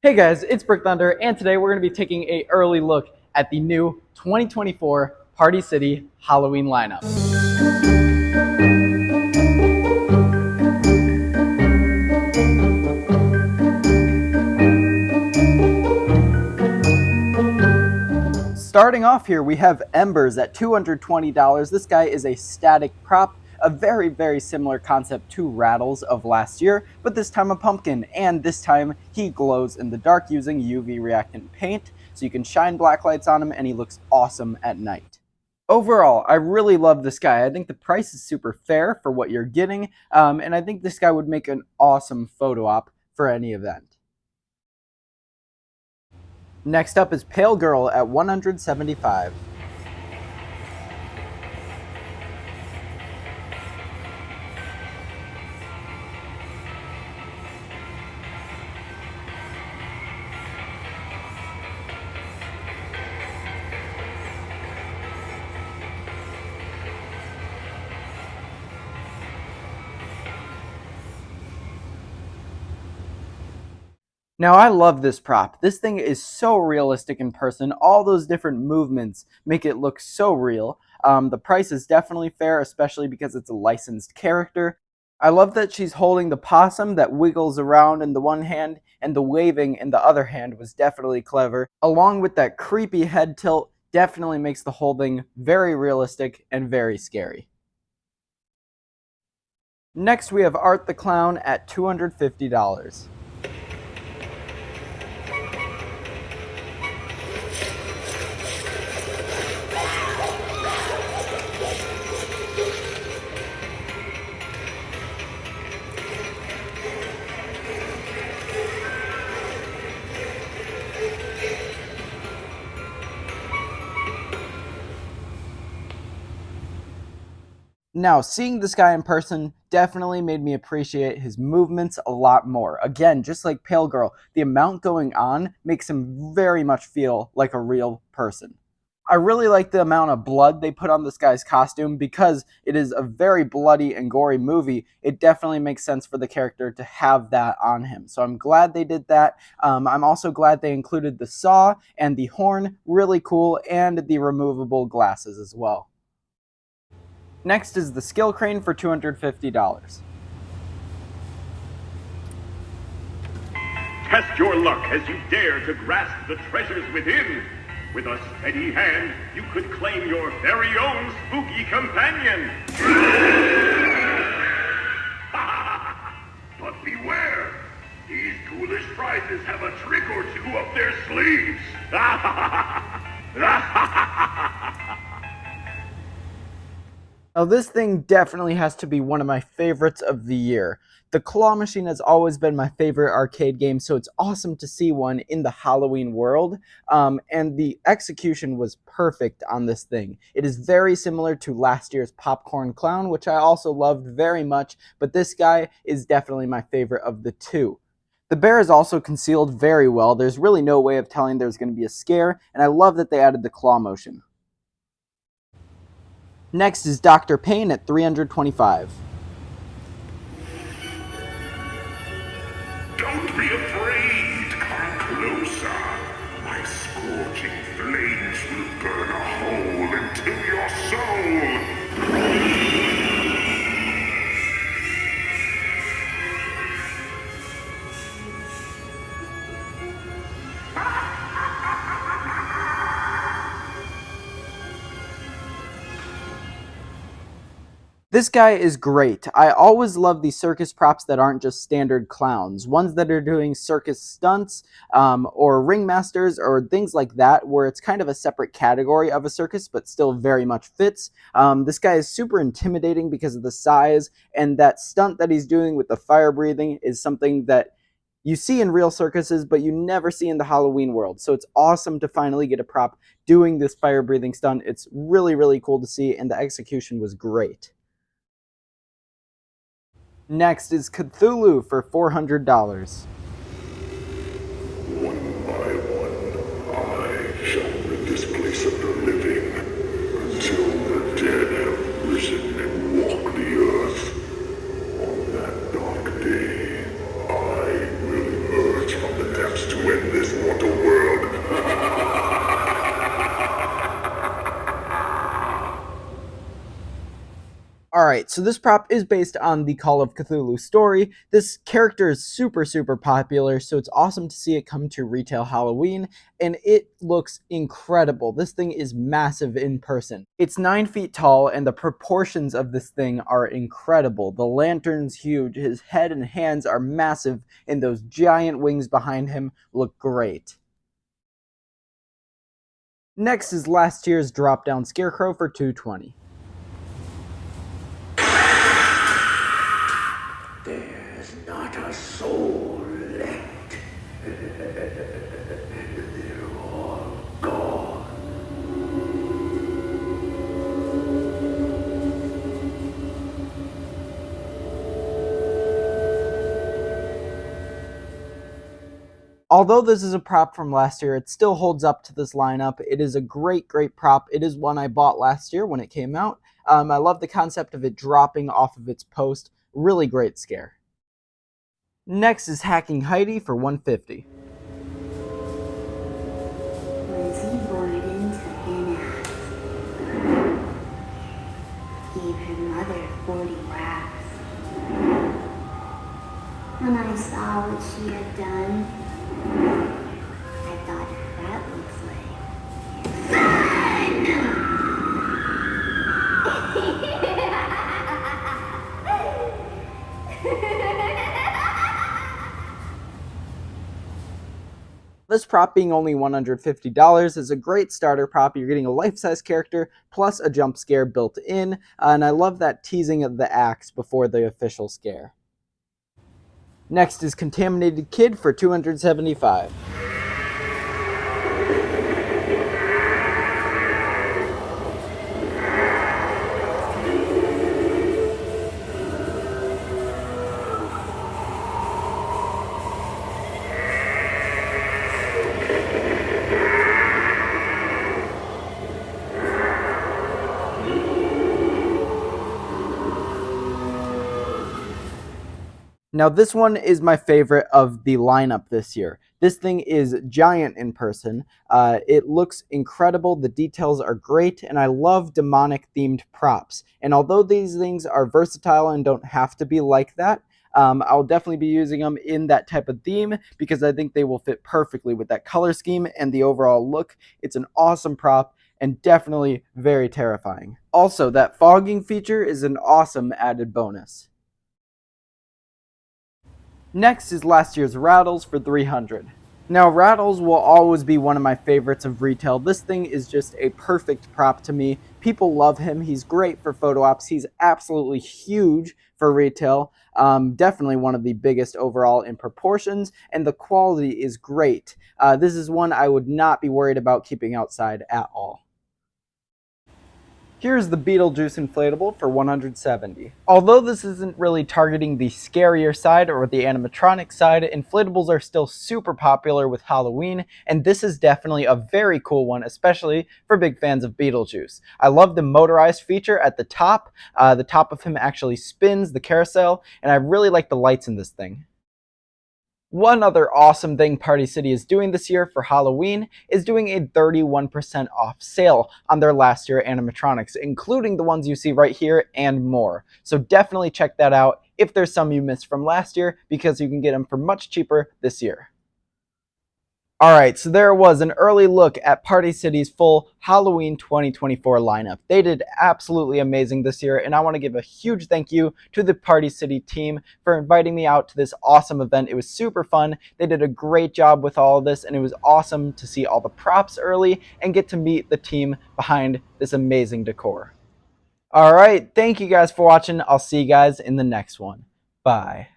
Hey guys, it's Brick Thunder, and today we're going to be taking an early look at the new 2024 Party City Halloween lineup. Starting off here, we have Embers at $220. This guy is a static prop, a very similar concept to Rattles of last year, but this time a pumpkin, and this time he glows in the dark using UV reactant paint, so you can shine black lights on him and he looks awesome at night. Overall, I really love this guy. I think the price is super fair for what you're getting, and I think this guy would make an awesome photo op for any event. Next up is Pale Girl at $175. Now, I love this prop. This thing is so realistic in person. All those different movements make it look so real. The price is definitely fair, especially because it's a licensed character. I love that she's holding the possum that wiggles around in the one hand, and the waving in the other hand was definitely clever. Along with that creepy head tilt, definitely makes the whole thing very realistic and very scary. Next, we have Art the Clown at $250. Now, seeing this guy in person definitely made me appreciate his movements a lot more. Again, just like Pale Girl, the amount going on makes him very much feel like a real person. I really like the amount of blood they put on this guy's costume because it is a very bloody and gory movie. It definitely makes sense for the character to have that on him. So I'm glad they did that. I'm also glad they included the saw and the horn, really cool, and the removable glasses as well. Next is the Skill Crane for $250. Test your luck as you dare to grasp the treasures within. With a steady hand, you could claim your very own spooky companion. But beware, these ghoulish prizes have a trick or two up their sleeves. Now, this thing definitely has to be one of my favorites of the year. The Claw Machine has always been my favorite arcade game, so it's awesome to see one in the Halloween world, and the execution was perfect on this thing. It is very similar to last year's Popcorn Clown, which I also loved very much, but this guy is definitely my favorite of the two. The bear is also concealed very well. There's really no way of telling there's going to be a scare, and I love that they added the claw motion. Next is Dr. Payne at $325. Don't be afraid, come closer. My scorching flames will burn a hole into your soul. This guy is great. I always love these circus props that aren't just standard clowns. Ones that are doing circus stunts, or ringmasters, or things like that, where it's kind of a separate category of a circus, but still very much fits. This guy is super intimidating because of the size, and that stunt that he's doing with the fire breathing is something that you see in real circuses, but you never see in the Halloween world. So it's awesome to finally get a prop doing this fire breathing stunt. It's really cool to see, and the execution was great. Next is Cthulhu for $400. One by one, I shall rid this place of the living until the dead have risen and walk the earth. On that dark day, I will emerge from the depths to end Alright, so this prop is based on the Call of Cthulhu story. This character is super, super popular, so it's awesome to see it come to retail Halloween, and it looks incredible. This thing is massive in person. It's 9 feet tall, and the proportions of this thing are incredible. The lantern's huge, his head and hands are massive, and those giant wings behind him look great. Next is last year's drop-down Scarecrow for $220. There's not a soul left. They're all gone. Although this is a prop from last year, it still holds up to this lineup. It is a great, great prop. It is one I bought last year when it came out. I love the concept of it dropping off of its post. Really great scare. Next is Hacking Heidi for $150. Was he born into an ass? Gave her mother 40 raps. When I saw what she had done, I thought that looks This prop being only $150 is a great starter prop. You're getting a life-size character plus a jump scare built in, and I love that teasing of the axe before the official scare. Next is Contaminated Kid for $275. Now this one is my favorite of the lineup this year. This thing is giant in person. It looks incredible, the details are great, and I love demonic themed props. And although these things are versatile and don't have to be like that, I'll definitely be using them in that type of theme because I think they will fit perfectly with that color scheme and the overall look. It's an awesome prop and definitely very terrifying. Also, that fogging feature is an awesome added bonus. Next is last year's Rattles for $300. Now, Rattles will always be one of my favorites of retail. This thing is just a perfect prop to me. People love him. He's great for photo ops. He's absolutely huge for retail. Definitely one of the biggest overall in proportions, and the quality is great. This is one I would not be worried about keeping outside at all. Here's the Beetle Juice inflatable for $170. Although this isn't really targeting the scarier side or the animatronic side, inflatables are still super popular with Halloween, and this is definitely a very cool one, especially for big fans of Beetle Juice. I love the motorized feature at the top. The top of him actually spins the carousel, and I really like the lights in this thing. One other awesome thing Party City is doing this year for Halloween is doing a 31% off sale on their last year animatronics, including the ones you see right here and more. So definitely check that out if there's some you missed from last year, because you can get them for much cheaper this year. Alright, so there was an early look at Party City's full Halloween 2024 lineup. They did absolutely amazing this year, and I want to give a huge thank you to the Party City team for inviting me out to this awesome event. It was super fun. They did a great job with all of this, and it was awesome to see all the props early and get to meet the team behind this amazing decor. Alright, thank you guys for watching. I'll see you guys in the next one. Bye.